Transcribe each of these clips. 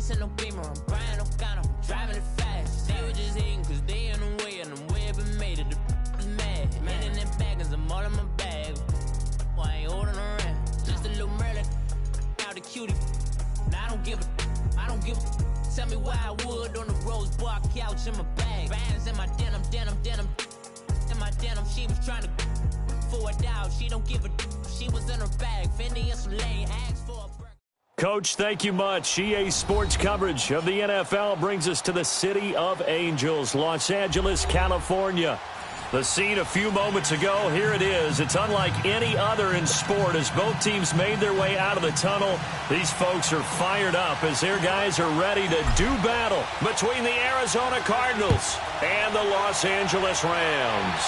ice in no beamer, I'm Brian O'Connor, driving it fast. They were just hating cause they in the way, and I'm way up and made it, the was mad. Man in them baggins, I'm all in my bag. Why I ain't holding around, just a little Merlin, out the cutie. Now I don't give a, tell me why I would on the rose bar couch in my bag. Bands in my denim, in my denim, she was trying to for a doubt, she don't give a, she was in her bag, Fendi and some lane, asked for a break. Coach, thank you much. EA Sports coverage of the NFL brings us to the City of Angels, Los Angeles, California. The scene a few moments ago, here it is. It's unlike any other in sport as both teams made their way out of the tunnel. These folks are fired up as their guys are ready to do battle between the Arizona Cardinals and the Los Angeles Rams.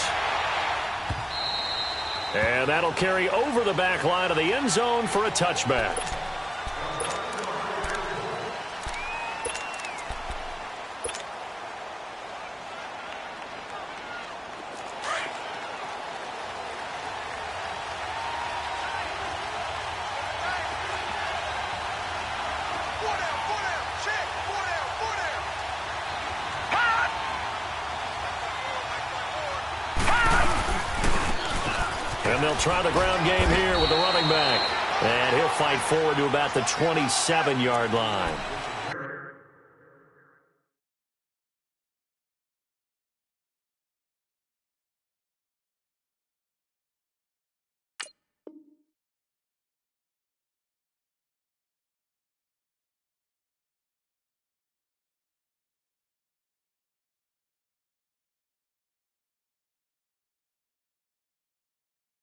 And that'll carry over the back line of the end zone for a touchback. And they'll try the ground game here with the running back. And he'll fight forward to about the 27-yard line.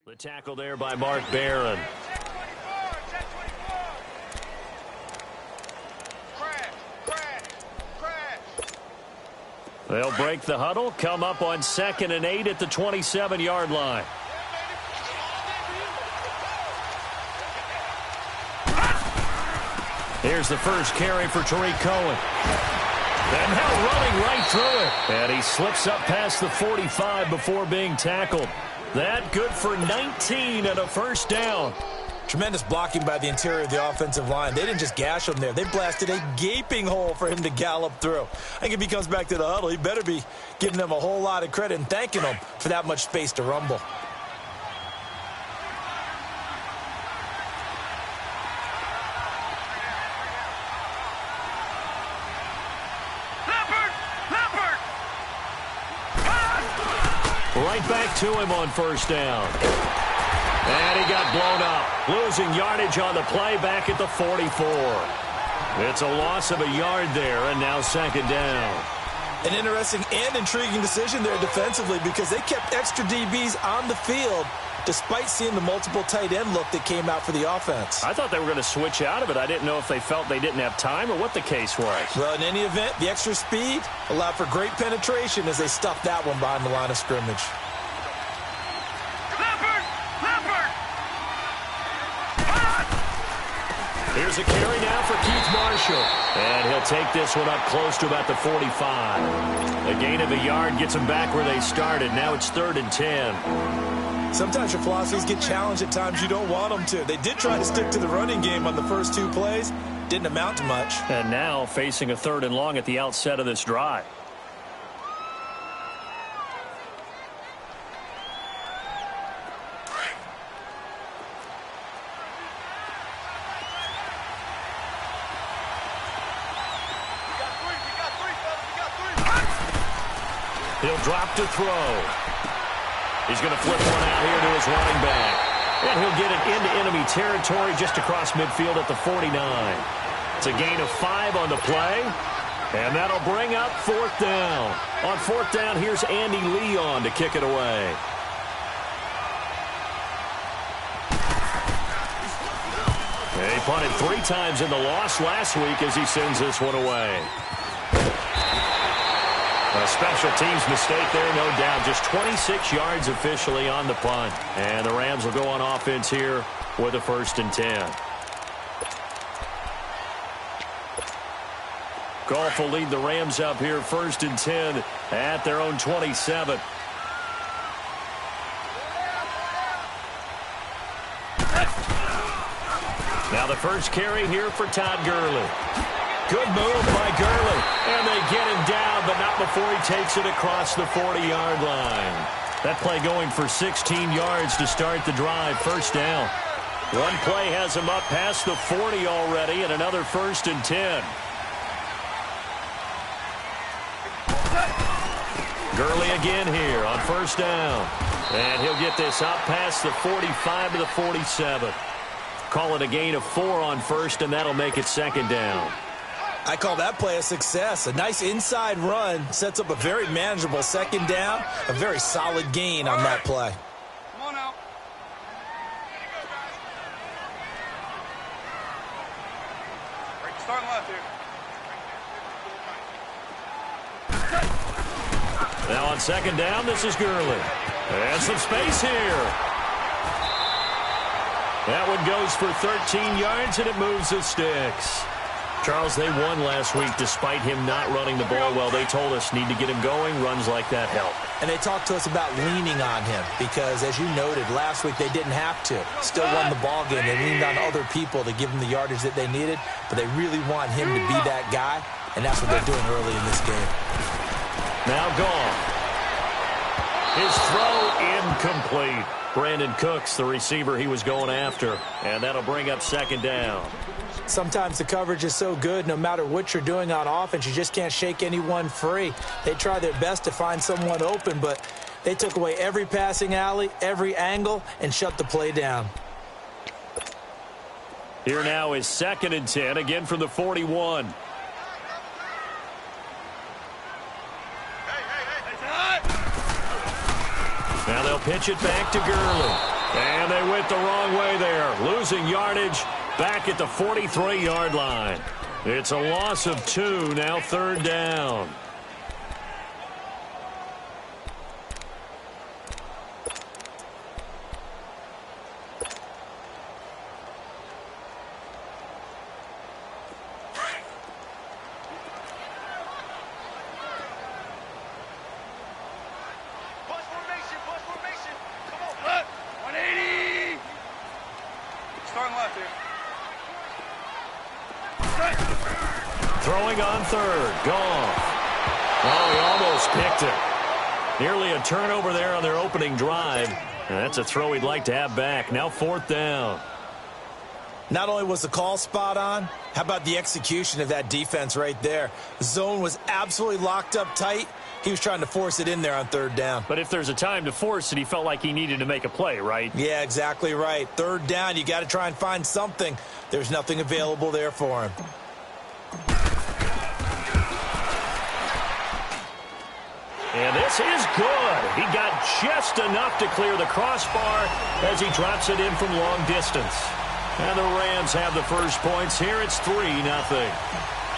The tackle there by Mark Barron. They'll break the huddle, come up on 2nd and 8 at the 27-yard line. Here's the first carry for Tariq Cohen. And now running right through it. And he slips up past the 45 before being tackled. That good for 19 and a first down. Tremendous blocking by the interior of the offensive line. They didn't just gash him there. They blasted a gaping hole for him to gallop through. I think if he comes back to the huddle, he better be giving them a whole lot of credit and thanking them for that much space to rumble. Right back to him on first down. And he got blown up. Losing yardage on the play back at the 44. It's a loss of a yard there, and now 2nd down. An interesting and intriguing decision there defensively because they kept extra DBs on the field despite seeing the multiple tight end look that came out for the offense. I thought they were going to switch out of it. I didn't know if they felt they didn't have time or what the case was. Well, in any event, the extra speed allowed for great penetration as they stuffed that one behind the line of scrimmage. Here's a carry now for Keith Marshall. And he'll take this one up close to about the 45. A gain of a yard gets them back where they started. Now it's 3rd and 10. Sometimes your philosophies get challenged at times you don't want them to. They did try to stick to the running game on the first 2 plays. Didn't amount to much. And now facing a 3rd and long at the outset of this drive. He'll drop to throw. He's going to flip one out here to his running back. And he'll get it into enemy territory just across midfield at the 49. It's a gain of 5 on the play. And that'll bring up 4th down. On 4th down, here's Andy Leon to kick it away. He punted 3 times in the loss last week as he sends this one away. A special teams mistake there, no doubt. Just 26 yards officially on the punt. And the Rams will go on offense here with a 1st and 10. Goff will lead the Rams up here 1st and 10 at their own 27. Now the first carry here for Todd Gurley. Good move by Gurley. And they get him down, but not before he takes it across the 40-yard line. That play going for 16 yards to start the drive. First down. One play has him up past the 40 already, and another 1st and 10. Gurley again here on first down. And he'll get this out past the 45 to the 47. Call it a gain of 4 on first, and that'll make it 2nd down. I call that play a success. A nice inside run sets up a very manageable 2nd down. A very solid gain on that play. Come on out. Starting left here. Now on 2nd down, this is Gurley. And some space here. That one goes for 13 yards, and it moves the sticks. Charles, they won last week despite him not running the ball well. They told us need to get him going. Runs like that help. And they talked to us about leaning on him because, as you noted, last week they didn't have to. Still won the ball game. They leaned on other people to give them the yardage that they needed, but they really want him to be that guy, and that's what they're doing early in this game. Now gone. His throw incomplete. Brandon Cooks, the receiver he was going after, and that'll bring up 2nd down. Sometimes the coverage is so good, no matter what you're doing on offense, you just can't shake anyone free. They try their best to find someone open, but they took away every passing alley, every angle, and shut the play down. Here now is 2nd and 10, again from the 41. Now they'll pitch it back to Gurley. And they went the wrong way there, losing yardage back at the 43-yard line. It's a loss of 2, now 3rd down. Throwing on 3rd. Gone. Oh, he almost picked it. Nearly a turnover there on their opening drive. And that's a throw he'd like to have back. Now 4th down. Not only was the call spot on, how about the execution of that defense right there? The zone was absolutely locked up tight. He was trying to force it in there on 3rd down. But if there's a time to force it, he felt like he needed to make a play, right? Yeah, exactly right. 3rd down, you got to try and find something. There's nothing available there for him. And this is good. He got just enough to clear the crossbar as he drops it in from long distance. And the Rams have the first points here. It's 3-0.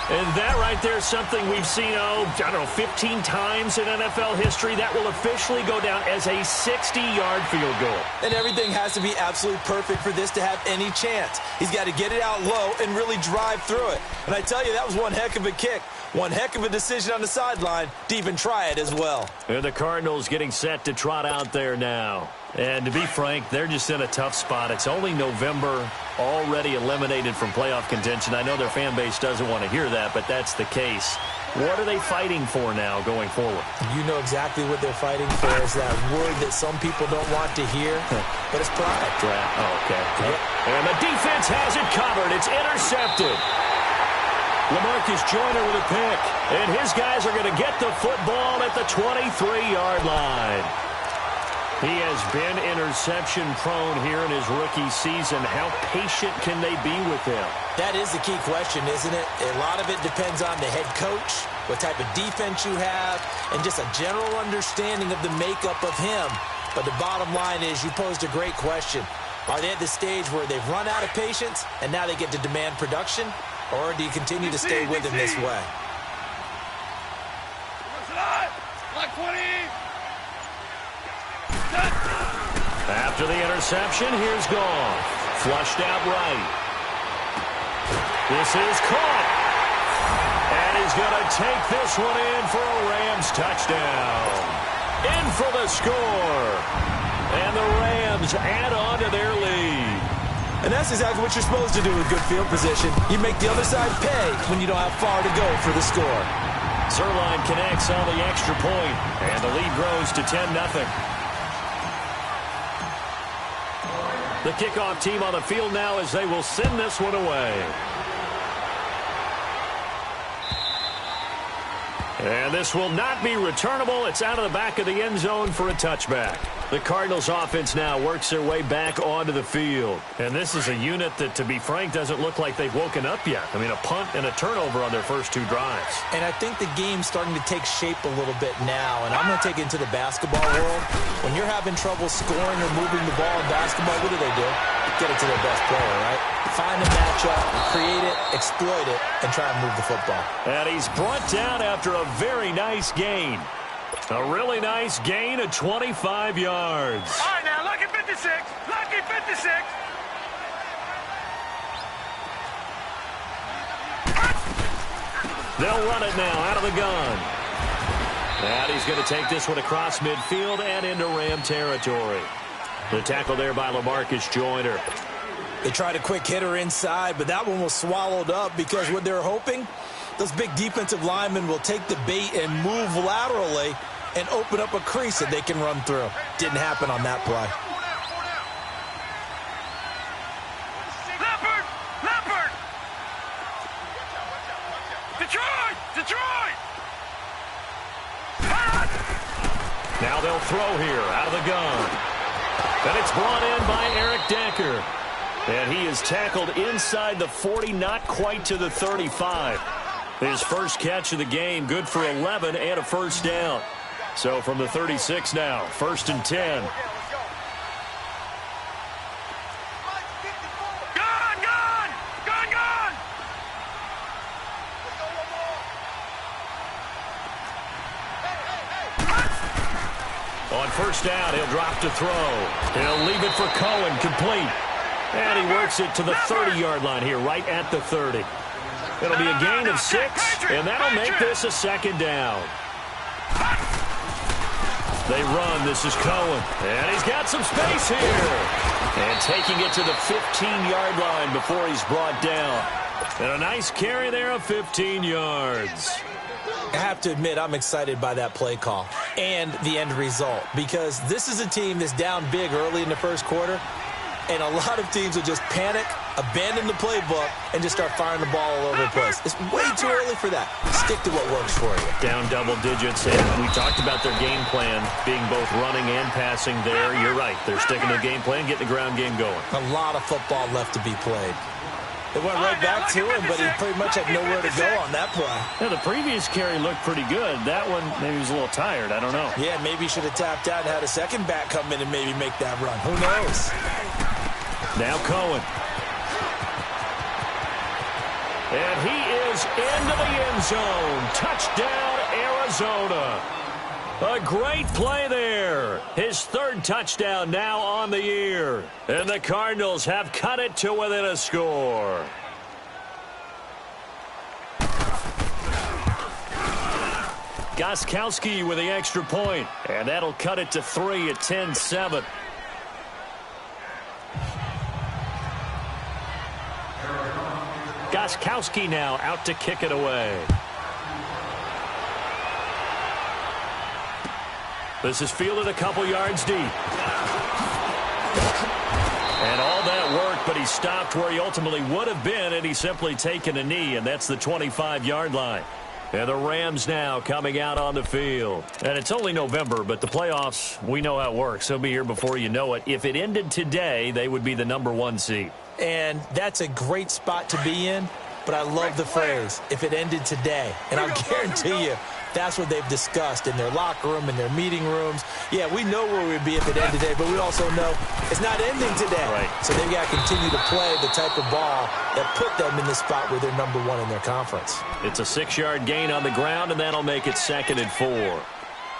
And that right there is something we've seen, 15 times in NFL history. That will officially go down as a 60-yard field goal. And everything has to be absolutely perfect for this to have any chance. He's got to get it out low and really drive through it. And I tell you, that was one heck of a kick. One heck of a decision on the sideline to even try it as well. And the Cardinals getting set to trot out there now. And to be frank, they're just in a tough spot. It's only November, already eliminated from playoff contention. I know their fan base doesn't want to hear that, but that's the case. What are they fighting for now going forward? You know exactly what they're fighting for. Is that word that some people don't want to hear, but it's pride. Oh, okay. Yep. And the defense has it covered. It's intercepted. LaMarcus Joyner with a pick. And his guys are going to get the football at the 23-yard line. He has been interception-prone here in his rookie season. How patient can they be with him? That is the key question, isn't it? A lot of it depends on the head coach, what type of defense you have, and just a general understanding of the makeup of him. But the bottom line is you posed a great question. Are they at the stage where they've run out of patience and now they get to demand production? Or do you continue to stay with him this way? Like 20. After the interception, here's Goff. Flushed out right. This is caught. And he's going to take this one in for a Rams touchdown. In for the score. And the Rams add on to their lead. And that's exactly what you're supposed to do with good field position. You make the other side pay when you don't have far to go for the score. Zerline connects on the extra point, and the lead grows to 10-0. The kickoff team on the field now as they will send this one away. And this will not be returnable. It's out of the back of the end zone for a touchback. The Cardinals offense now works their way back onto the field. And this is a unit that, to be frank, doesn't look like they've woken up yet. I mean, a punt and a turnover on their first two drives. And I think the game's starting to take shape a little bit now. And I'm going to take it into the basketball world. When you're having trouble scoring or moving the ball in basketball, what do? Get it to their best player, right? Find a matchup, create it, exploit it, and try and move the football. And he's brought down after a very nice gain. A really nice gain of 25 yards. All right, now, lucky 56. Lucky 56. They'll run it now out of the gun. And he's going to take this one across midfield and into Ram territory. The tackle there by LaMarcus Joyner. They tried a quick hitter inside, but that one was swallowed up because what they're hoping, those big defensive linemen will take the bait and move laterally and open up a crease that they can run through. Didn't happen on that play. Leopard! Leopard! Detroit! Detroit! Now they'll throw here out of the gun. And it's brought in by Eric Decker. And he is tackled inside the 40, not quite to the 35. His first catch of the game, good for 11 and a first down. So from the 36 now, 1st and 10. Gone! Gone! Gone! Gone! On first down, he'll drop to throw. He'll leave it for Cohen, complete. And he works it to the 30-yard line here, right at the 30. It'll be a gain of 6, and that'll make this a second down. They run. This is Cohen. And he's got some space here. And taking it to the 15-yard line before he's brought down. And a nice carry there of 15 yards. I have to admit, I'm excited by that play call and the end result because this is a team that's down big early in the first quarter, and a lot of teams will just panic, abandon the playbook, and just start firing the ball all over the place. It's way too early for that. Stick to what works for you. Down double digits, and we talked about their game plan being both running and passing there. You're right. They're sticking to the game plan, getting the ground game going. A lot of football left to be played. They went right back to him, but he pretty much had nowhere to go on that play. Yeah, the previous carry looked pretty good. That one, maybe he was a little tired. I don't know. Yeah, maybe he should have tapped out and had a second back come in and maybe make that run. Who knows? Now Cohen. And he is into the end zone. Touchdown, Arizona. A great play there. His third touchdown now on the year. And the Cardinals have cut it to within a score. Gostkowski with the extra point. And that'll cut it to 3 at 10-7. Gostkowski now out to kick it away. This is fielded a couple yards deep. And all that work, but he stopped where he ultimately would have been, and he's simply taken a knee, and that's the 25-yard line. And the Rams now coming out on the field. And it's only November, but the playoffs, we know how it works. They'll be here before you know it. If it ended today, they would be the #1 seed. And that's a great spot to be in, but I love the phrase, if it ended today. And I'll guarantee you, that's what they've discussed in their locker room, in their meeting rooms. Yeah, we know where we'd be if it ended today, but we also know it's not ending today. Right. So they've got to continue to play the type of ball that put them in the spot where they're #1 in their conference. It's a 6-yard gain on the ground, and that'll make it 2nd and 4.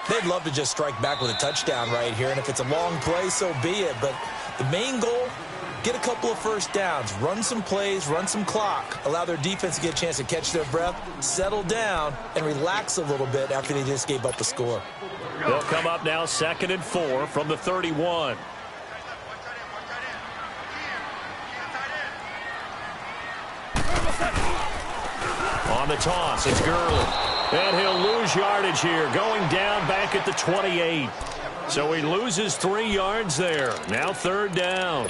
They'd love to just strike back with a touchdown right here, and if it's a long play, so be it. But the main goal, get a couple of first downs, run some plays, run some clock, allow their defense to get a chance to catch their breath, settle down, and relax a little bit after they just gave up a score. They'll come up now 2nd and 4 from the 31. On the toss, it's Gurley. And he'll lose yardage here, going down back at the 28. So he loses 3 yards there. Now 3rd down.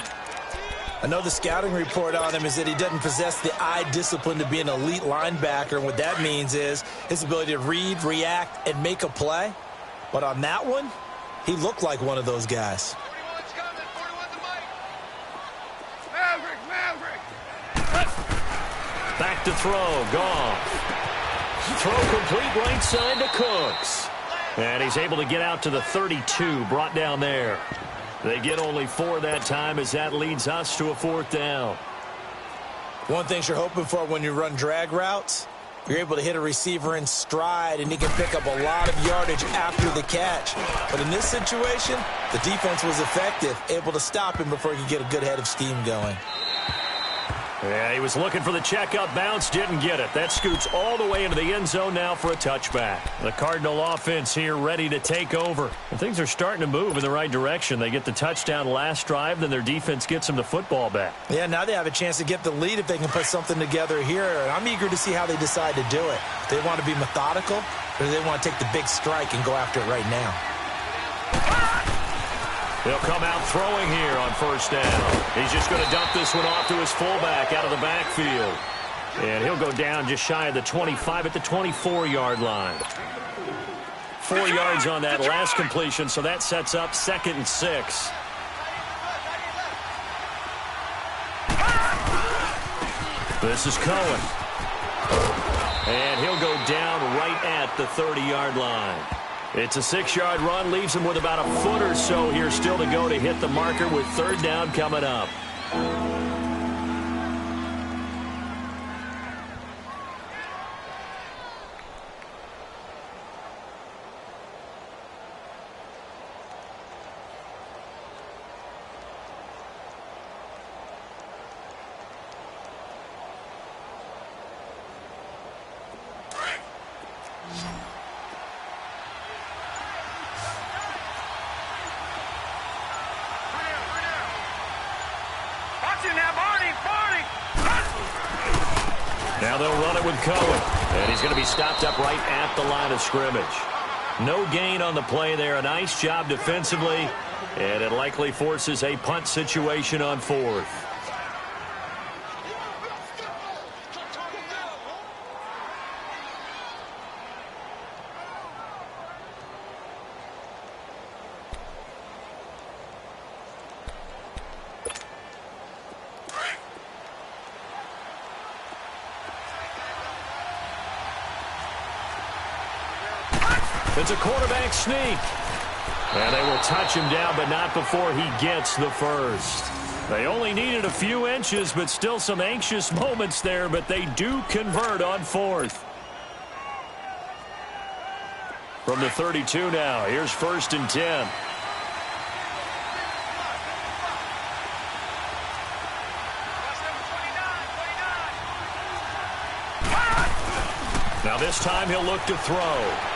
I know the scouting report on him is that he doesn't possess the eye discipline to be an elite linebacker. And what that means is his ability to read, react, and make a play. But on that one, he looked like one of those guys. 41's coming. 41's the mic. Maverick. Back to throw. Goff. Throw complete right side to Cooks. And he's able to get out to the 32, brought down there. They get only 4 that time as that leads us to a 4th down. One thing you're hoping for when you run drag routes, you're able to hit a receiver in stride and he can pick up a lot of yardage after the catch. But in this situation, the defense was effective, able to stop him before he could get a good head of steam going. Yeah, he was looking for the checkup bounce, didn't get it. That scoots all the way into the end zone now for a touchback. The Cardinal offense here ready to take over. And things are starting to move in the right direction. They get the touchdown last drive, then their defense gets them the football back. Yeah, now they have a chance to get the lead if they can put something together here. And I'm eager to see how they decide to do it. Do they want to be methodical, or do they want to take the big strike and go after it right now? They'll come out throwing here on 1st down. He's just going to dump this one off to his fullback out of the backfield. And he'll go down just shy of the 25 at the 24-yard line. 4 yards on that last completion, so that sets up 2nd and 6. This is Cohen. And he'll go down right at the 30-yard line. It's a 6-yard run, leaves him with about a foot or so here still to go to hit the marker with 3rd down coming up. Now they'll run it with Cohen. And he's going to be stopped up right at the line of scrimmage. No gain on the play there. A nice job defensively. And it likely forces a punt situation on 4th. It's a quarterback sneak. And they will touch him down, but not before he gets the 1st. They only needed a few inches, but still some anxious moments there, but they do convert on 4th. From the 32 now, here's 1st and 10. Now this time he'll look to throw.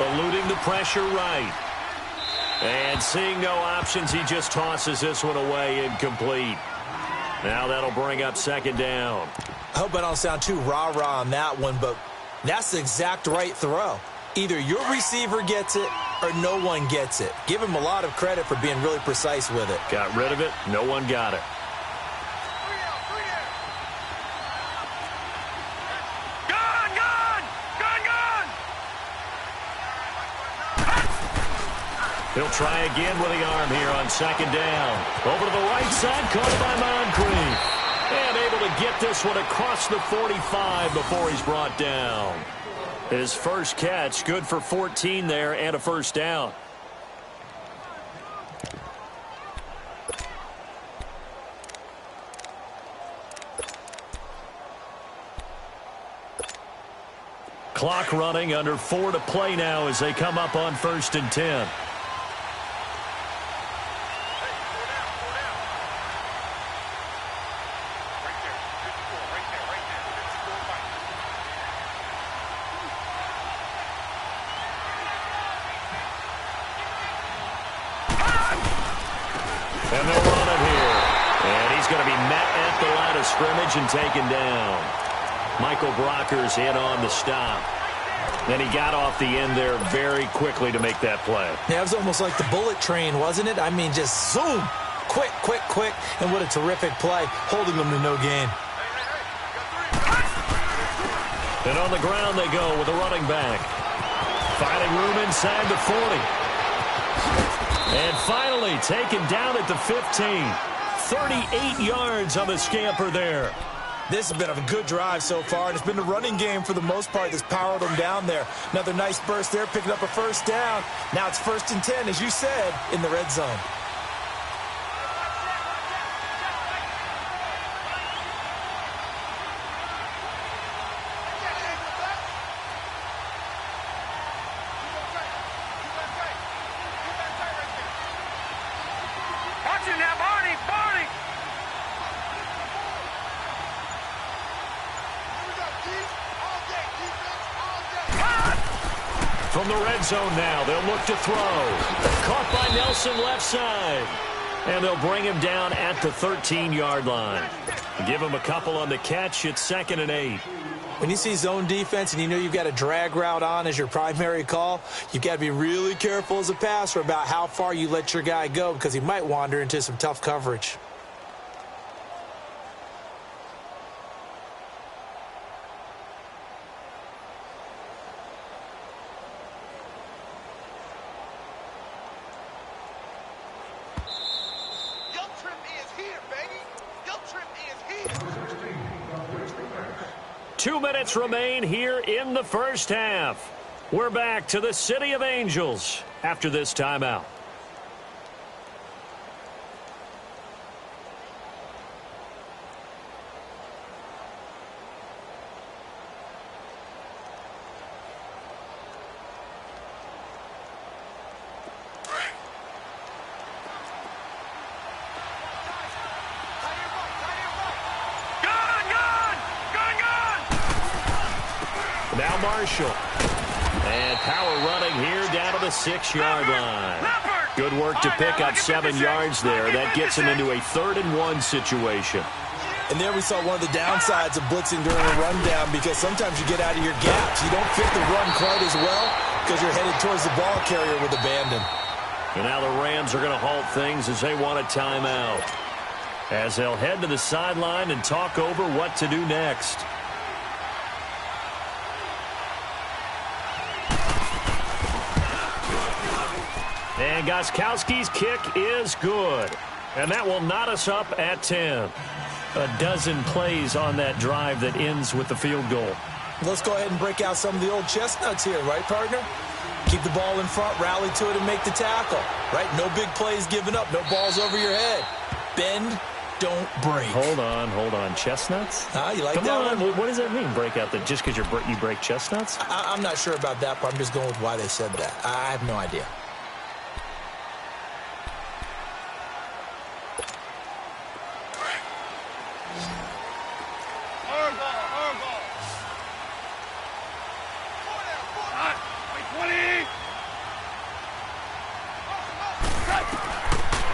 Eluding the pressure right. And seeing no options, he just tosses this one away incomplete. Now that'll bring up 2nd down. I hope I don't sound too rah-rah on that one, but that's the exact right throw. Either your receiver gets it or no one gets it. Give him a lot of credit for being really precise with it. Got rid of it. No one got it. He'll try again with the arm here on 2nd down. Over to the right side, caught by Moncrief. And able to get this one across the 45 before he's brought down. His first catch, good for 14 there and a 1st down. Clock running, under 4 to play now as they come up on 1st and 10. scrimmage and taken down. Michael Brocker's in on the stop. Then he got off the end there very quickly to make that play. Yeah, it was almost like the bullet train, wasn't it? I mean, just zoom. Quick, quick, quick. And what a terrific play, holding them to no gain. And on the ground they go with a running back. Finding room inside the 40. And finally taken down at the 15. 38 yards on the scamper there. This has been a good drive so far, and it's been the running game for the most part that's powered them down there. Another nice burst there, picking up a first down. Now it's 1st and 10, as you said, in the red zone. From the red zone now, they'll look to throw. Caught by Nelson left side. And they'll bring him down at the 13-yard line. Give him a couple on the catch. It's 2nd and 8. When you see zone defense and you know you've got a drag route on as your primary call, you've got to be really careful as a passer about how far you let your guy go because he might wander into some tough coverage. Your trip is here, baby. Your trip is here. 2 minutes remain here in the first half. We're back to the City of Angels after this timeout. Now Marshall. And power running here down to the 6-yard line. Good work to pick up 7 yards there. That gets him into a 3rd and 1 situation. And there we saw one of the downsides of blitzing during a rundown because sometimes you get out of your gaps. You don't fit the run quite as well because you're headed towards the ball carrier with abandon. And now the Rams are going to halt things as they want a timeout. As they'll head to the sideline and talk over what to do next. And Gostkowski's kick is good. And that will knot us up at 10. A dozen plays on that drive that ends with the field goal. Let's go ahead and break out some of the old chestnuts here, right, partner? Keep the ball in front, rally to it, and make the tackle, right? No big plays given up, no balls over your head. Bend, don't break. Hold on. Chestnuts? You like Come that on. one? What does that mean, break out? That just because you break chestnuts? I'm not sure about that, but I'm just going with why they said that. I have no idea.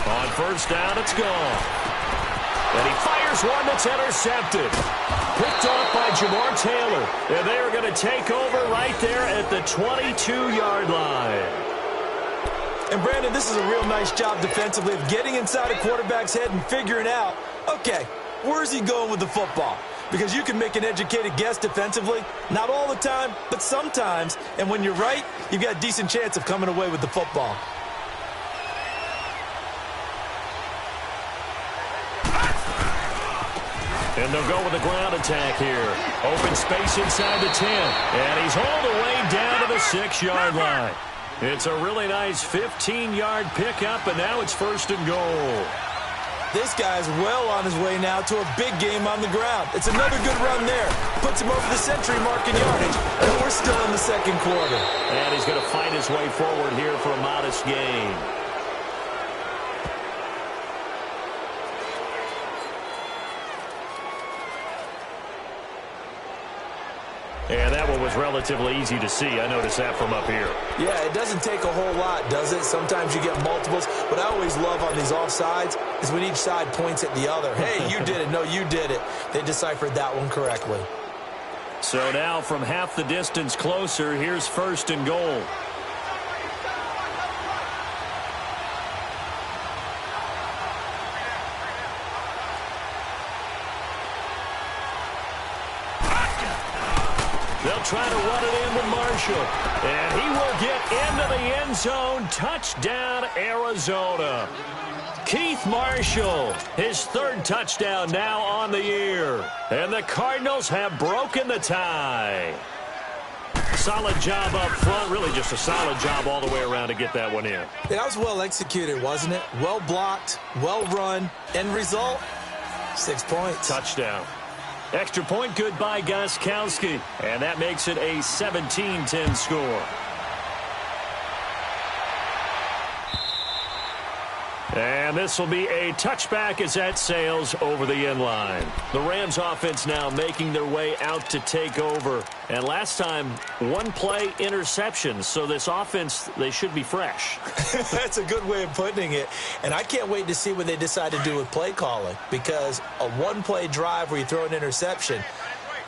On first down, it's gone. And he fires one that's intercepted. Picked off by Jamar Taylor. And they are going to take over right there at the 22-yard line. And, Brandon, this is a real nice job defensively of getting inside a quarterback's head and figuring out, okay, where's he going with the football? Because you can make an educated guess defensively. Not all the time, but sometimes. And when you're right, you've got a decent chance of coming away with the football. And they'll go with a ground attack here. Open space inside the 10. And he's hauled away down to the 6-yard line. It's a really nice 15-yard pickup, and now it's 1st and goal. This guy's well on his way now to a big game on the ground. It's another good run there. Puts him over the century mark in yardage. And we're still in the 2nd quarter. And he's going to fight his way forward here for a modest gain. And that one was relatively easy to see. I noticed that from up here. Yeah, it doesn't take a whole lot, does it? Sometimes you get multiples. What I always love on these offsides is when each side points at the other. Hey, you did it. No, you did it. They deciphered that one correctly. So now from half the distance closer, here's 1st and goal. They'll try to run it in with Marshall. And he will get into the end zone. Touchdown, Arizona. Keith Marshall, his 3rd touchdown now on the year. And the Cardinals have broken the tie. Solid job up front. Really just a solid job all the way around to get that one in. That was well executed, wasn't it? Well blocked, well run. End result, 6 points. Touchdown. Extra point good by Gostkowski. And that makes it a 17-10 score. And this will be a touchback as that sails over the end line. The Rams offense now making their way out to take over. And last time, 1-play interception. So this offense, they should be fresh. That's a good way of putting it. And I can't wait to see what they decide to do with play calling. Because a 1-play drive where you throw an interception,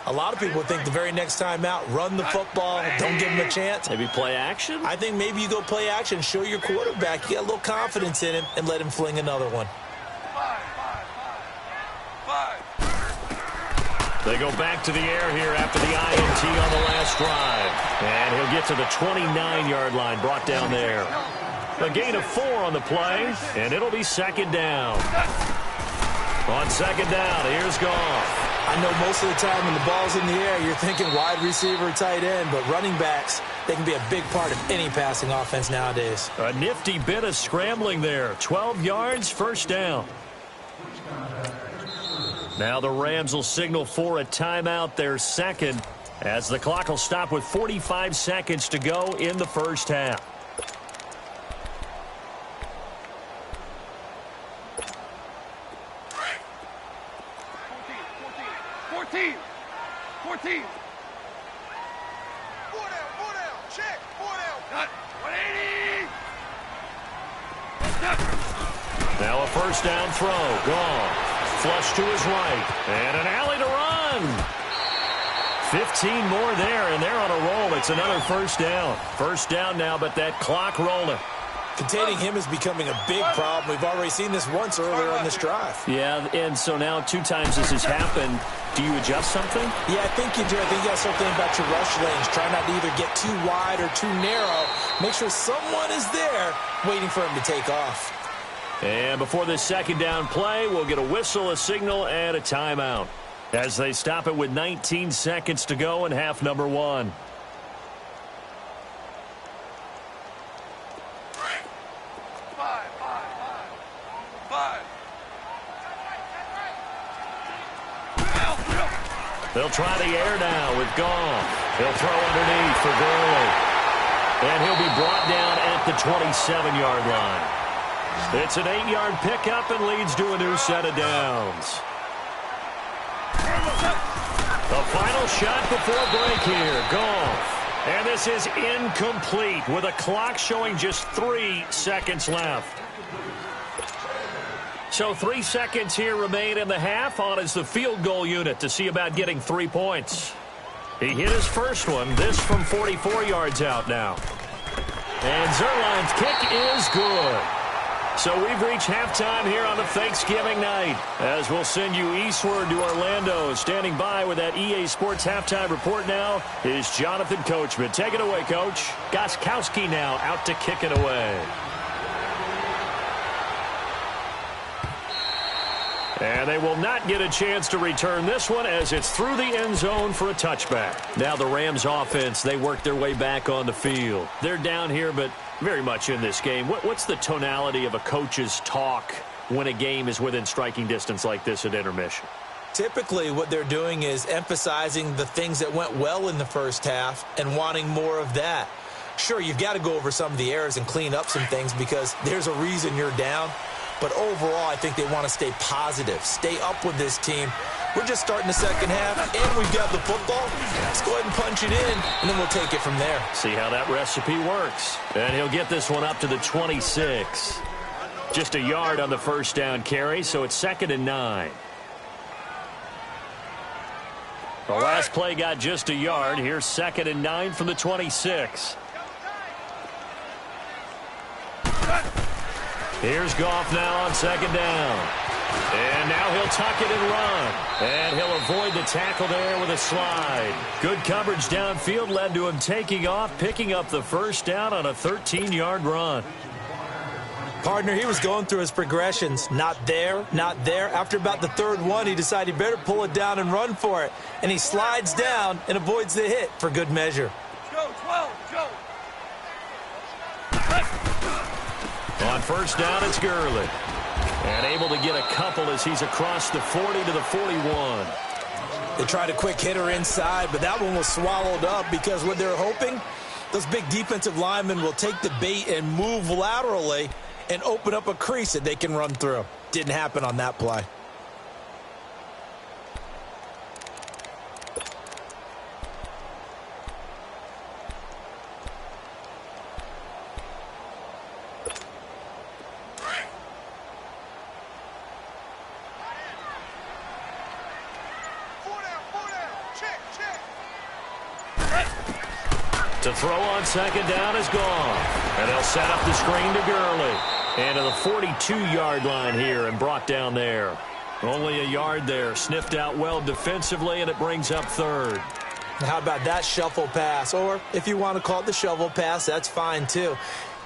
a lot of people think the very next time out, run the football, don't give them a chance. Maybe play action? I think maybe you go play action, show your quarterback, you get a little confidence in him, and let him fling another one. They go back to the air here after the INT on the last drive. And he'll get to the 29-yard line, brought down there. A gain of 4 on the play, and it'll be 2nd down. On 2nd down, here's Goff. I know most of the time when the ball's in the air, you're thinking wide receiver, tight end, but running backs, they can be a big part of any passing offense nowadays. A nifty bit of scrambling there. 12 yards, 1st down. Now the Rams will signal for a timeout, their 2nd, as the clock will stop with 45 seconds to go in the 1st half. Now a 1st down throw. Gone. Flush to his right. And an alley to run. 15 more there, and they're on a roll. It's another 1st down. 1st down now, but that clock rolling. Containing him is becoming a big problem. We've already seen this once earlier on this drive. Yeah, and so now 2 times this has happened. Do you adjust something? Yeah, I think you do. I think you got something about your rush lanes. Try not to either get too wide or too narrow. Make sure someone is there waiting for him to take off. And before this 2nd down play, we'll get a whistle, a signal, and a timeout as they stop it with 19 seconds to go in half number 1. They'll try the air now with Goff. He'll throw underneath for Gurley. And he'll be brought down at the 27-yard line. It's an 8-yard pickup and leads to a new set of downs. The final shot before break here. Goff. And this is incomplete with a clock showing just 3 seconds left. So 3 seconds here remain in the half. On is the field goal unit to see about getting 3 points. He hit his first one. This from 44 yards out now. And Zerline's kick is good. So we've reached halftime here on the Thanksgiving night, as we'll send you eastward to Orlando. Standing by with that EA Sports halftime report now is Jonathan Coachman. Take it away, Coach. Gostkowski now out to kick it away. And they will not get a chance to return this one as it's through the end zone for a touchback. Now the Rams offense, they work their way back on the field. They're down here, but very much in this game. What's the tonality of a coach's talk when a game is within striking distance like this at intermission? Typically, what they're doing is emphasizing the things that went well in the first half and wanting more of that. Sure, you've got to go over some of the errors and clean up some things because there's a reason you're down. But overall, I think they want to stay positive, stay up with this team. We're just starting the second half, and we've got the football. Let's go ahead and punch it in, and then we'll take it from there. See how that recipe works. And he'll get this one up to the 26. Just a yard on the first down carry, so it's 2nd and 9. The last play got just a yard. Here's 2nd and 9 from the 26. Here's Goff now on 2nd down. And now he'll tuck it and run. And he'll avoid the tackle there with a slide. Good coverage downfield led to him taking off, picking up the first down on a 13-yard run. Partner, he was going through his progressions. Not there, not there. After about the third one, he decided he better pull it down and run for it. And he slides down and avoids the hit for good measure. Go, 12, go. On first down, it's Gurley. And able to get a couple as he's across the 40 to the 41. They tried a quick hitter inside, but that one was swallowed up because what they're hoping, those big defensive linemen will take the bait and move laterally and open up a crease that they can run through. Didn't happen on that play. To throw on 2nd down is gone. And they'll set up the screen to Gurley. And to the 42-yard line here and brought down there. Only a yard there. Sniffed out well defensively, and it brings up 3rd. How about that shuffle pass? Or if you want to call it the shovel pass, that's fine too.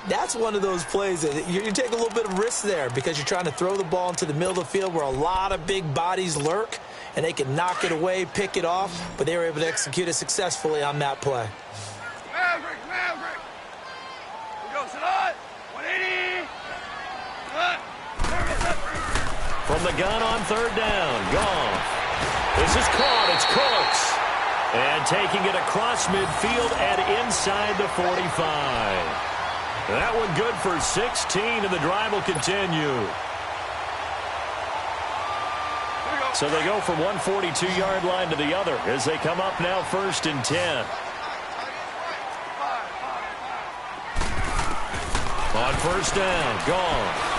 That's one of those plays that you take a little bit of risk there because you're trying to throw the ball into the middle of the field where a lot of big bodies lurk, and they can knock it away, pick it off, but they were able to execute it successfully on that play. Maverick. Here goes it on. 180. From the gun on 3rd down, Goff. This is caught. It's Cooks. And taking it across midfield and inside the 45. That one good for 16, and the drive will continue. So they go from one 42-yard line to the other as they come up now 1st and 10. On first down, Goff.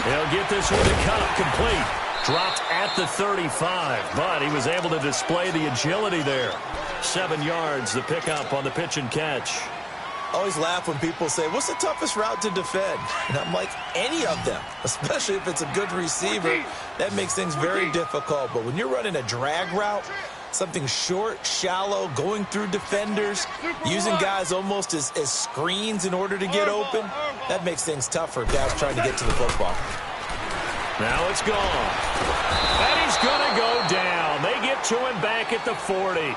He'll get this one to Cup complete. Dropped at the 35, but he was able to display the agility there. 7 yards, the pickup on the pitch and catch. I always laugh when people say, what's the toughest route to defend? And I'm like, any of them, especially if it's a good receiver. That makes things very difficult. But when you're running a drag route, something short, shallow, going through defenders, using guys almost as screens in order to get open, that makes things tough for guys trying to get to the football. Now it's gone. And he's going to go down. They get to him back at the 40.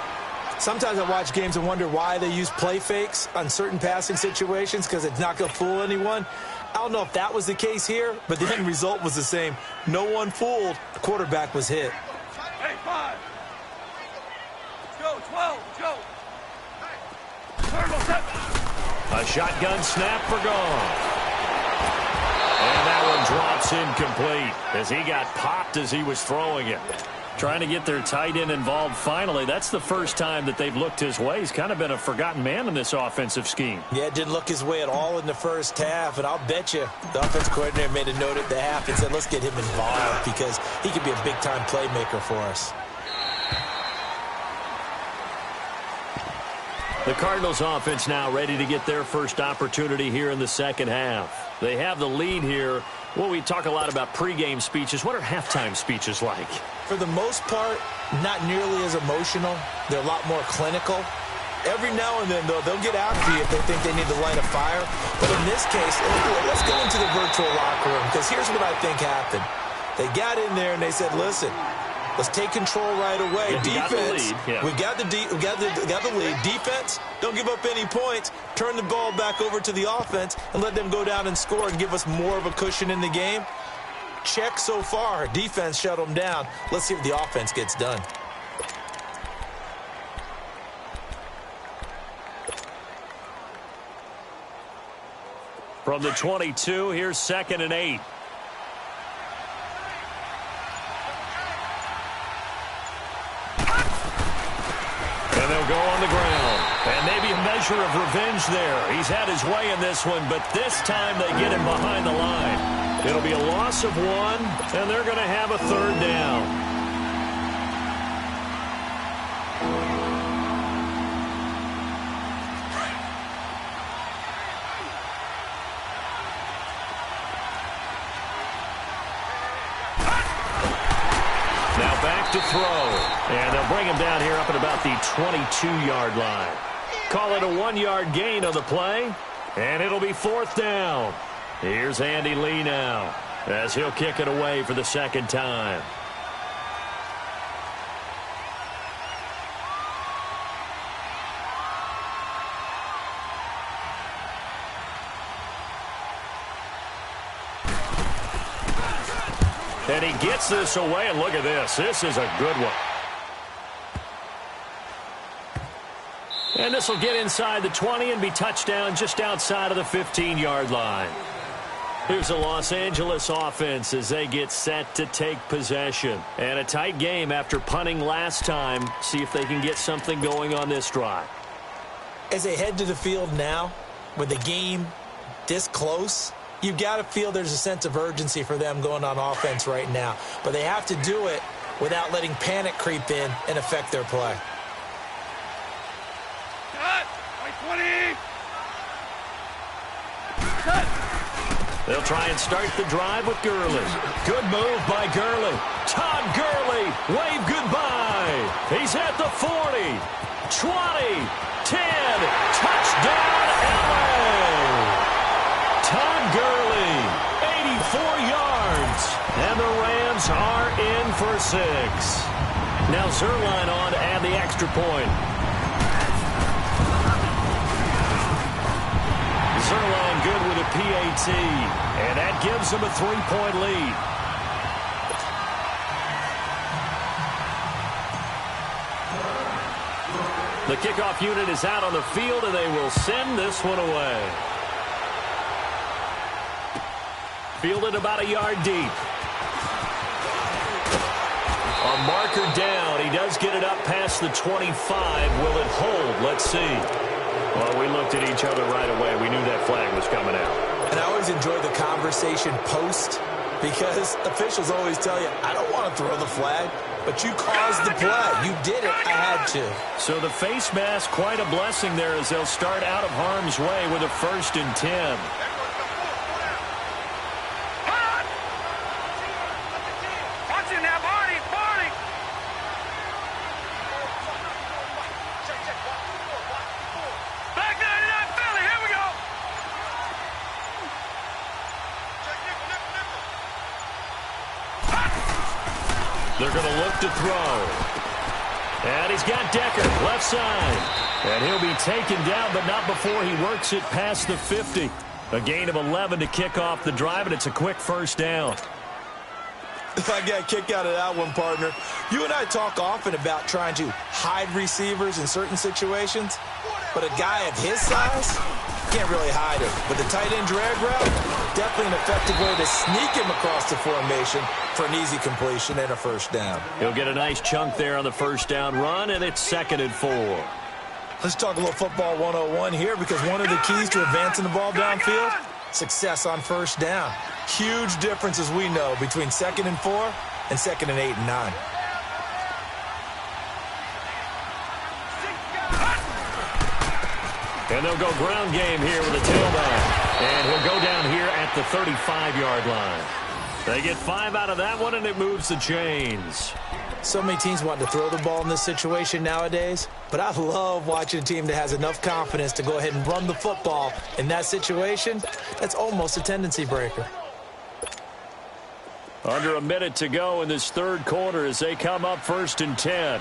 Sometimes I watch games and wonder why they use play fakes on certain passing situations because it's not going to fool anyone. I don't know if that was the case here, but the end result was the same. No one fooled. The quarterback was hit. Hey, 5. Let's go, 12. Let's go. A shotgun snap for Goff. And that one drops incomplete as he got popped as he was throwing it. Trying to get their tight end involved finally. That's the first time that they've looked his way. He's kind of been a forgotten man in this offensive scheme. Yeah, it didn't look his way at all in the first half, and I'll bet you the offense coordinator made a note at the half and said, let's get him involved because he could be a big-time playmaker for us. The Cardinals offense now ready to get their first opportunity here in the second half. They have the lead here. Well, we talk a lot about pregame speeches. What are halftime speeches like? For the most part, not nearly as emotional. They're a lot more clinical. Every now and then, though, they'll get after you if they think they need to light a fire. But in this case, let's go into the virtual locker room because here's what I think happened. They got in there and they said, listen, let's take control right away. Yeah, defense, we got the lead. Defense, don't give up any points. Turn the ball back over to the offense and let them go down and score and give us more of a cushion in the game. Check so far. Defense shut them down. Let's see if the offense gets done. From the 22, here's 2nd and 8. And they'll go on the ground. And maybe a measure measure of revenge there. He's had his way in this one, but this time they get him behind the line. It'll be a loss of 1, and they're going to have a third down. Now back to throw, and they'll bring him down here up at about the 22-yard line. Call it a 1-yard gain on the play, and it'll be 4th down. Here's Andy Lee now, as he'll kick it away for the second time. And he gets this away, and look at this. This is a good one. And this will get inside the 20 and be touchdown just outside of the 15-yard line. Here's the Los Angeles offense as they get set to take possession. And a tight game after punting last time. See if they can get something going on this drive. As they head to the field now, with the game this close, you've got to feel there's a sense of urgency for them going on offense right now. But they have to do it without letting panic creep in and affect their play. Cut! 20! Cut! They'll try and start the drive with Gurley. Good move by Gurley. Todd Gurley, wave goodbye. He's at the 40, 20, 10, touchdown LA. Todd Gurley, 84 yards, and the Rams are in for 6. Now Zerline on to add the extra point. Zerline good with a PAT, and that gives them a 3-point lead. The kickoff unit is out on the field, and they will send this one away. Fielded about a yard deep. A marker down. He does get it up past the 25. Will it hold? Let's see. Well, we looked at each other right away. We knew that flag was coming out. And I always enjoy the conversation post because officials always tell you, I don't want to throw the flag, but you caused the play. You did it. I had to. So the face mask, quite a blessing there as they'll start out of harm's way with a 1st and 10. They're going to look to throw. And he's got Decker, left side. And he'll be taken down, but not before he works it past the 50. A gain of 11 to kick off the drive, and it's a quick 1st down. I got a kick out of that one, partner. You and I talk often about trying to hide receivers in certain situations, but a guy of his size can't really hide him. But the tight end drag route, definitely an effective way to sneak him across the formation for an easy completion and a 1st down. He'll get a nice chunk there on the 1st down run, and it's 2nd and 4. Let's talk a little football 101 here, because one of the keys to advancing the ball downfield, success on 1st down. Huge difference, as we know, between 2nd and 4 and 2nd and 8 and 9. And they'll go ground game here with a tailback. And he'll go down here at the 35-yard line. They get 5 out of that one, and it moves the chains. So many teams want to throw the ball in this situation nowadays, but I love watching a team that has enough confidence to go ahead and run the football in that situation. That's almost a tendency breaker. Under a minute to go in this 3rd quarter as they come up 1st and 10.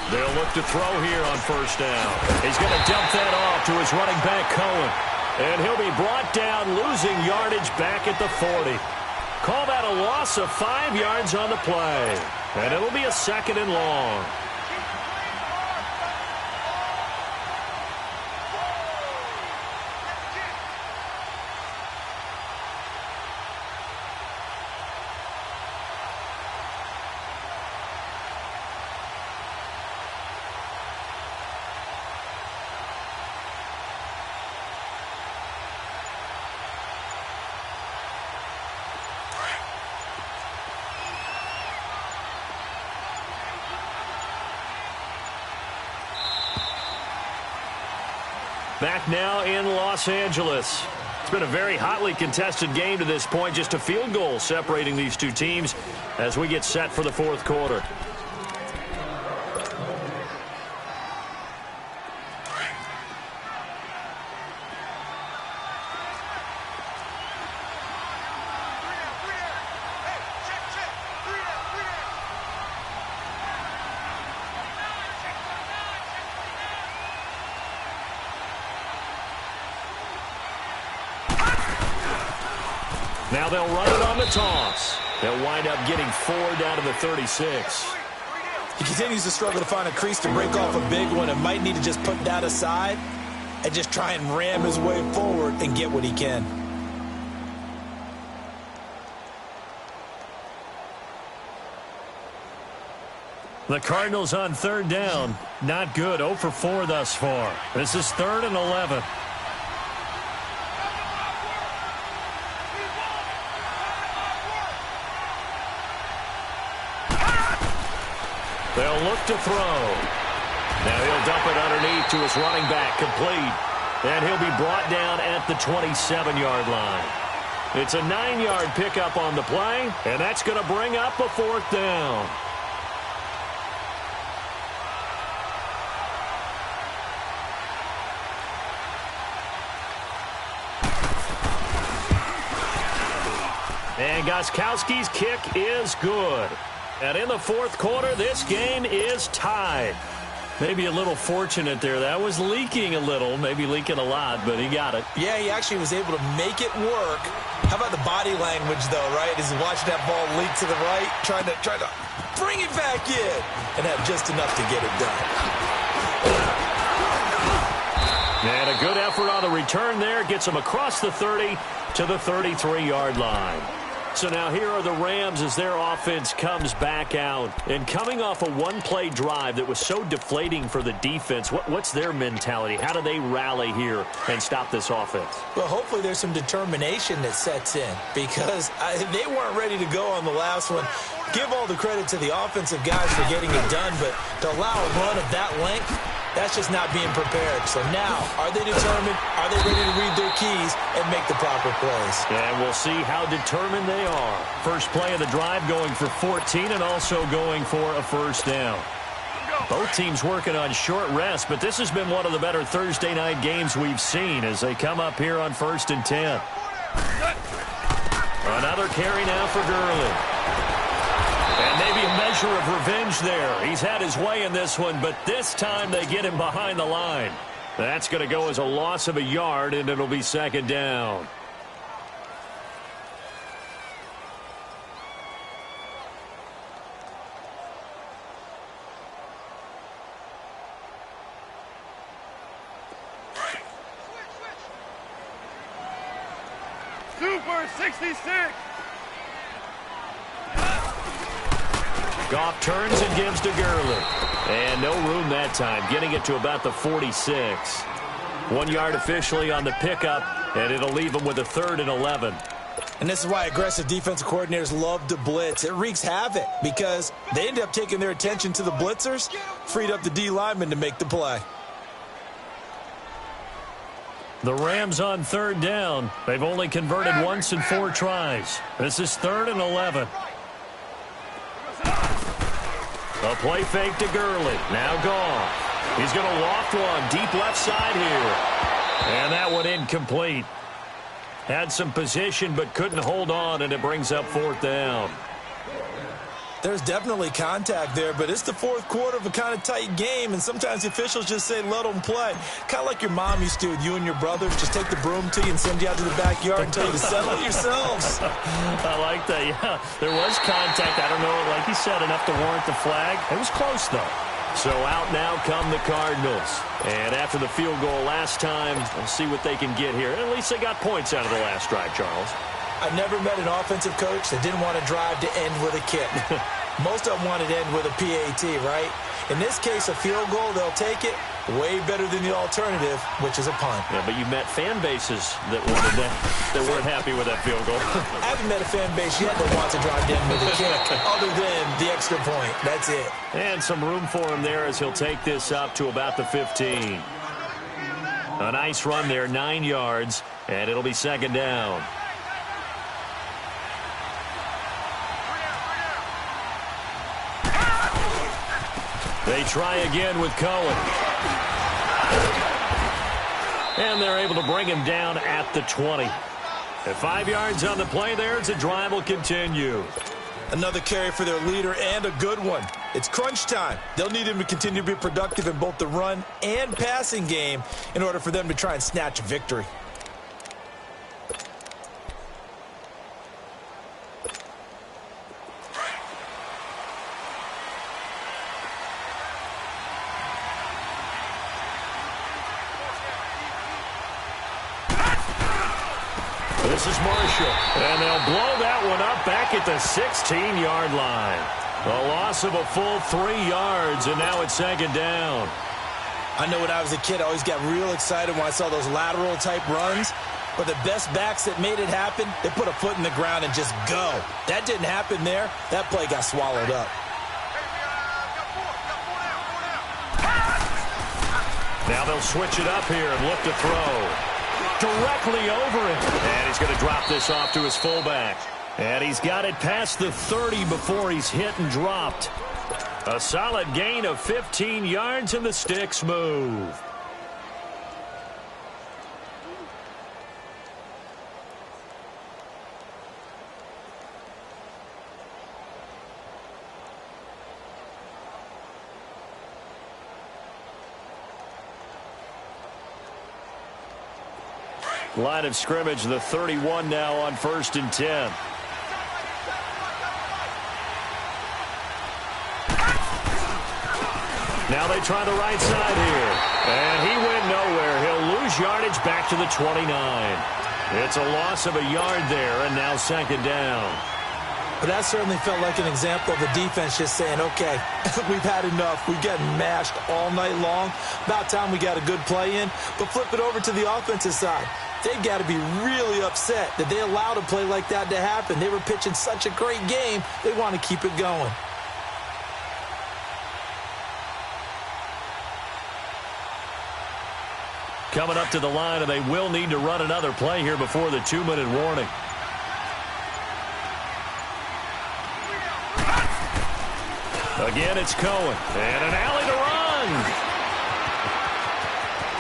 They'll look to throw here on 1st down. He's going to dump that off to his running back, Cohen. And he'll be brought down, losing yardage back at the 40. Call that a loss of 5 yards on the play. And it'll be a 2nd and long. Back now in Los Angeles. It's been a very hotly contested game to this point. Just a field goal separating these two teams as we get set for the fourth quarter. Now they'll run it on the toss. They'll wind up getting 4 down to the 36. He continues to struggle to find a crease to break off a big one and might need to just put that aside and just try and ram his way forward and get what he can. The Cardinals on third down. Not good. 0 for 4 thus far. This is 3rd and 11. They'll look to throw. Now he'll dump it underneath to his running back, complete. And he'll be brought down at the 27-yard line. It's a 9-yard pickup on the play, and that's going to bring up a 4th down. And Gostkowski's kick is good. And in the fourth quarter, this game is tied. Maybe a little fortunate there. That was leaking a little, maybe leaking a lot, but he got it. Yeah, he actually was able to make it work. How about the body language, though, right? As he's watching that ball leak to the right, trying to bring it back in and have just enough to get it done. And a good effort on the return there. Gets him across the 30 to the 33-yard line. So now here are the Rams as their offense comes back out. And coming off a one-play drive that was so deflating for the defense, what's their mentality? How do they rally here and stop this offense? Well, hopefully there's some determination that sets in because they weren't ready to go on the last one. Give all the credit to the offensive guys for getting it done, but to allow a run of that length, that's just not being prepared. So now, are they determined? Are they ready to read their keys and make the proper plays? And we'll see how determined they are. First play of the drive going for 14 and also going for a first down. Both teams working on short rest, but this has been one of the better Thursday night games we've seen as they come up here on 1st and 10. Another carry now for Gurley. And maybe a measure of revenge there. He's had his way in this one, but this time they get him behind the line. That's going to go as a loss of a yard, and it'll be 2nd down. Super 66. Goff turns and gives to Gurley. And no room that time, getting it to about the 46. 1 yard officially on the pickup, and it'll leave him with a 3rd and 11. And this is why aggressive defensive coordinators love to blitz. It wreaks havoc because they end up taking their attention to the blitzers, freed up the D lineman to make the play. The Rams on 3rd down. They've only converted once in 4 tries. This is 3rd and 11. A play fake to Gurley. Now Goff. He's going to loft one deep left side here. And that one incomplete. Had some position but couldn't hold on, and it brings up 4th down. There's definitely contact there, but it's the fourth quarter of a kind of tight game, and sometimes the officials just say, let them play. Kind of like your mom used to with you and your brothers. Just take the broom to you and send you out to the backyard and tell you to settle yourselves. I like that, yeah. There was contact. I don't know, like you said, enough to warrant the flag. It was close, though. So out now come the Cardinals. And after the field goal last time, we'll see what they can get here. At least they got points out of the last drive, Charles. I've never met an offensive coach that didn't want to drive to end with a kick. Most of them wanted to end with a PAT, right? In this case, a field goal, they'll take it. Way better than the alternative, which is a punt. Yeah, but you met fan bases that wanted that weren't happy with that field goal. I haven't met a fan base yet that wants to drive to end with a kick, other than the extra point. That's it. And some room for him there as he'll take this up to about the 15. A nice run there, 9 yards, and it'll be second down. They try again with Cohen. And they're able to bring him down at the 20. At 5 yards on the play there, the drive will continue. Another carry for their leader and a good one. It's crunch time. They'll need him to continue to be productive in both the run and passing game in order for them to try and snatch a victory. This is Marshall, and they'll blow that one up back at the 16-yard line. A loss of a full 3 yards, and now it's second down. I know when I was a kid, I always got real excited when I saw those lateral-type runs. But the best backs that made it happen, they put a foot in the ground and just go. That didn't happen there. That play got swallowed up. Now they'll switch it up here and look to throw. Directly over it. And he's going to drop this off to his fullback. And he's got it past the 30 before he's hit and dropped. A solid gain of 15 yards, and the sticks move. Line of scrimmage, the 31 now on 1st and 10. Now they try the right side here. And he went nowhere. He'll lose yardage back to the 29. It's a loss of a yard there, and now second down. But that certainly felt like an example of the defense just saying, okay, we've had enough. We've gotten mashed all night long. About time we got a good play in. But flip it over to the offensive side. They've got to be really upset that they allowed a play like that to happen. They were pitching such a great game, they want to keep it going. Coming up to the line, and they will need to run another play here before the 2-minute warning. Again, it's Cohen. And an alley to run.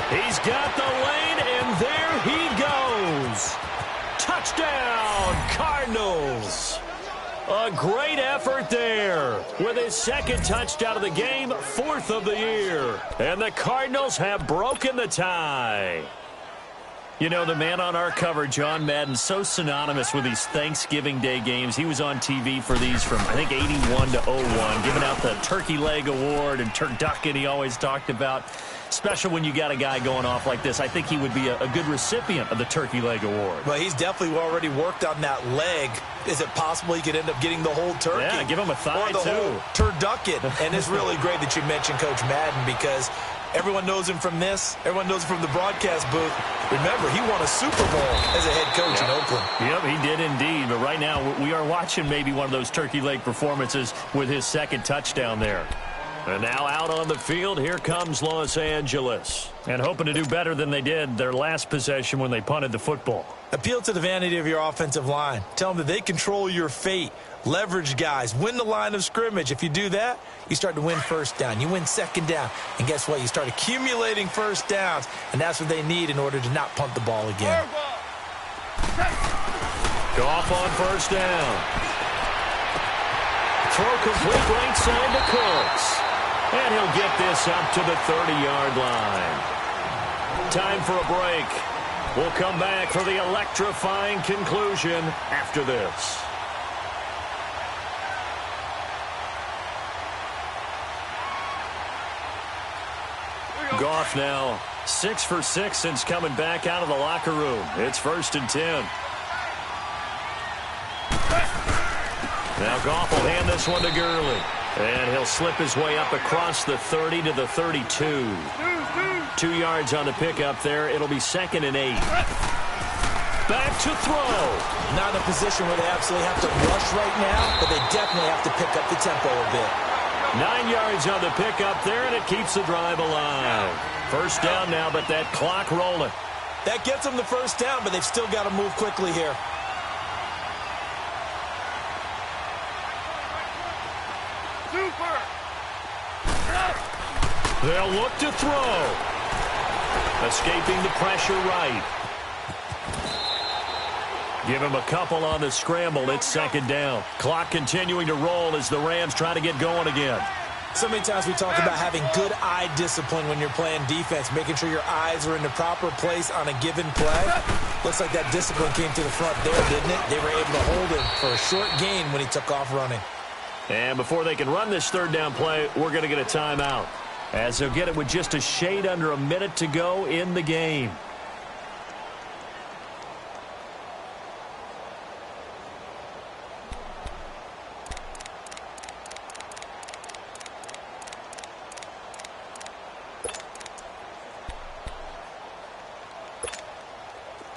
He's got the lane, and there he goes. Touchdown, Cardinals. A great effort there with his second touchdown of the game, 4th of the year. And the Cardinals have broken the tie. You know, the man on our cover, John Madden, so synonymous with these Thanksgiving Day games. He was on TV for these from, I think, 81 to 01, giving out the Turkey Leg Award and turducken he always talked about. Special when you got a guy going off like this. I think he would be a good recipient of the Turkey Leg Award. Well, he's definitely already worked on that leg. Is it possible he could end up getting the whole turkey? Yeah, give him a thigh, or the whole turducken. And it's really great that you mentioned Coach Madden, because everyone knows him from this. Everyone knows him from the broadcast booth. Remember, he won a Super Bowl as a head coach in Oakland. Yep, he did indeed. But right now, we are watching maybe one of those turkey leg performances with his second touchdown there. And now out on the field, here comes Los Angeles. And hoping to do better than they did their last possession when they punted the football. Appeal to the vanity of your offensive line. Tell them that they control your fate. Leverage guys. Win the line of scrimmage. If you do that, you start to win first down. You win second down. And guess what? You start accumulating first downs. And that's what they need in order to not punt the ball again. Goff on first down. Throw complete right side to Cooks. And he'll get this up to the 30-yard line. Time for a break. We'll come back for the electrifying conclusion after this. Goff now 6 for 6 since coming back out of the locker room. It's 1st and 10. Now Goff will hand this one to Gurley. And he'll slip his way up across the 30 to the 32. 2 yards on the pickup there. It'll be 2nd and 8. Back to throw. Not in a position where they absolutely have to rush right now, but they definitely have to pick up the tempo a bit. 9 yards on the pickup there, and it keeps the drive alive. First down now, but that clock rolling. That gets them the first down, but they've still got to move quickly here. They'll look to throw. Escaping the pressure right. Give him a couple on the scramble. It's second down. Clock continuing to roll as the Rams try to get going again. So many times we talk about having good eye discipline when you're playing defense, making sure your eyes are in the proper place on a given play. Looks like that discipline came to the front there, didn't it? They were able to hold him for a short gain when he took off running. And before they can run this third down play, we're going to get a timeout, as they'll get it with just a shade under a minute to go in the game.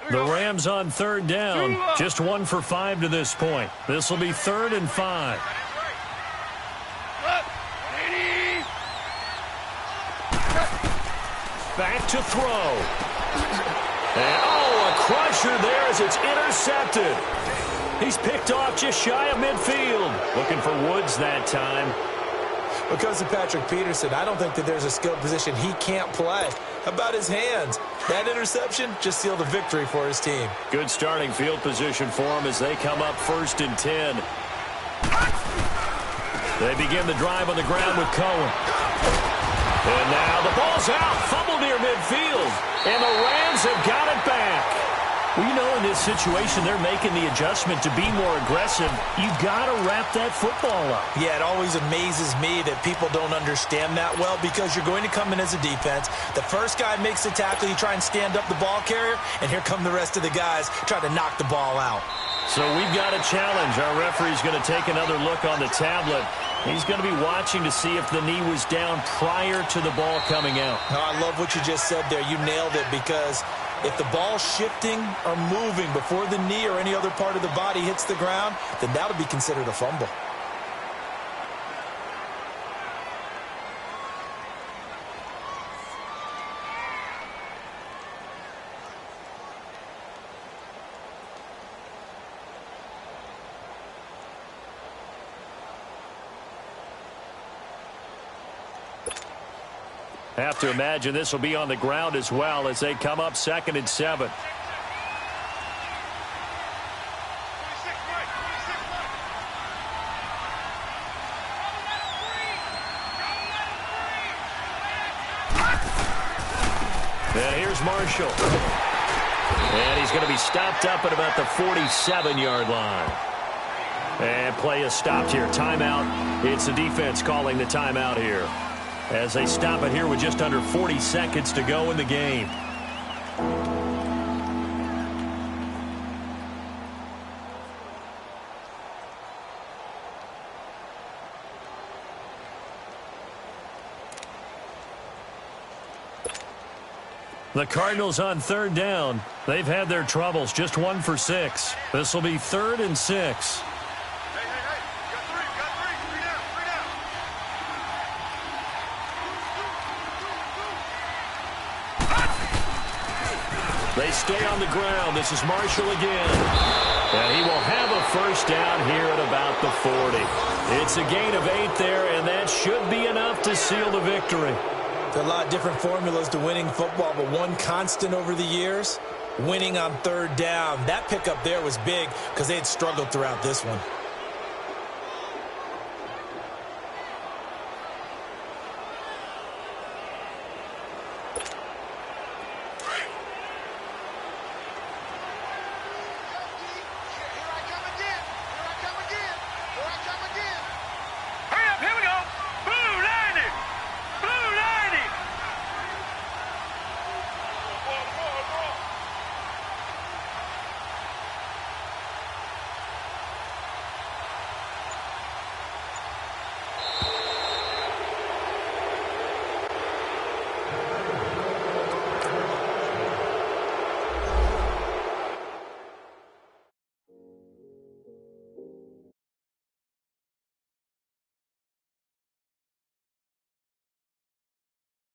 The Rams on third down, just 1 for 5 to this point. This will be 3rd and 5. Back to throw. And, a crusher there as it's intercepted. He's picked off just shy of midfield. Looking for Woods that time. Because of Patrick Peterson, I don't think that there's a skilled position he can't play. How about his hands? That interception just sealed a victory for his team. Good starting field position for him as they come up 1st and 10. They begin the drive on the ground with Cohen. And now the ball's out. Fumble near midfield. And the Rams have got it back. Well, you know, in this situation, they're making the adjustment to be more aggressive. You've got to wrap that football up. Yeah, it always amazes me that people don't understand that well, because you're going to come in as a defense. The first guy makes the tackle, you try and stand up the ball carrier, and here come the rest of the guys trying to knock the ball out. So we've got a challenge. Our referee's going to take another look on the tablet. He's going to be watching to see if the knee was down prior to the ball coming out. No, I love what you just said there. You nailed it, because if the ball's shifting or moving before the knee or any other part of the body hits the ground, then that'll be considered a fumble. Have to imagine this will be on the ground as well as they come up 2nd and 7. And here's Marshall. And he's going to be stopped up at about the 47-yard line. And play is stopped here. Timeout. It's the defense calling the timeout here, as they stop it here with just under 40 seconds to go in the game. The Cardinals on third down. They've had their troubles, just 1 for 6. This will be 3rd and 6. They stay on the ground. This is Marshall again. And he will have a first down here at about the 40. It's a gain of 8 there, and that should be enough to seal the victory. There are a lot of different formulas to winning football, but one constant over the years, winning on third down. That pickup there was big because they had struggled throughout this one.